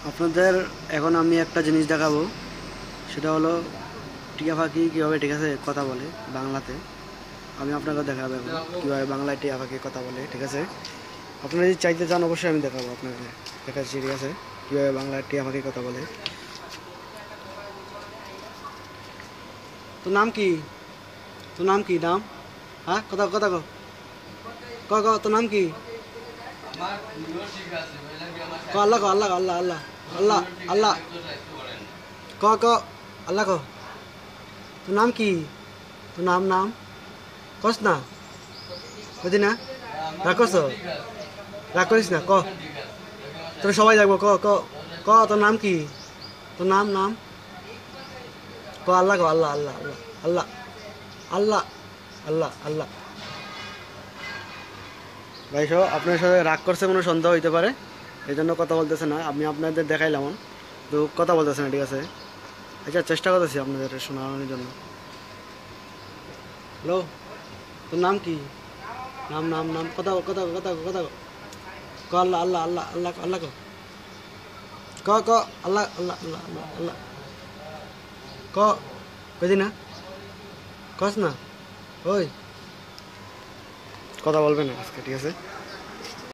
আপনাদের এখন আমি একটা জিনিস দেখাবো, সেটা হলো টিয়া পাখি কীভাবে, ঠিক আছে, কথা বলে বাংলাতে। আমি আপনাকে দেখাবো এখন কীভাবে বাংলায় টিয়া পাখি কথা বলে, ঠিক আছে। আপনারা যদি চাইতে চান অবশ্যই আমি দেখাবো আপনাকে, দেখাচ্ছি, ঠিক আছে, কীভাবে বাংলায় টিয়া পাখি কথা বলে। তোর নাম কি? তোর নাম কি? নাম? হ্যাঁ, কথা কথা ক ক ক তোর নাম কি? ক আল্লাহ, ক আল্লাহ, আল্লাহ আল্লাহ আল্লাহ আল্লাহ, ক ক আল্লাহ ক। তোর নাম কি? তোর নাম নাম কস না, বুঝি না, রাগ করছ, রাগ করিস না, ক। তোর সবাই যাবো, ক ক ক তোর নাম কি? তোর নাম নাম ক আল্লাহ, ক আল্লাহ আল্লাহ আল্লাহ আল্লাহ আল্লাহ আল্লাহ। ভাই সব আপনার সাথে রাগ করছে, কোনো সন্দেহ হইতে পারে, এই জন্য কথা বলতেছে না। আমি আপনাদের দেখাইলাম তো কথা বলতেছে না, ঠিক আছে। আচ্ছা, চেষ্টা করতেছি আপনাদের শোনানোর জন্য। হ্যালো, তোর নাম কি? নাম নাম নাম কথা কথা কথা কথা ক আল্লাহ আল্লাহ আল্লাহ আল্লাহ আল্লাহ ক ক ক আল্লাহ আল্লাহ আল্লাহ আল্লাহ আল্লাহ ক, বুঝি না, কস না, ওই কথা বলবে না আজকে, ঠিক আছে।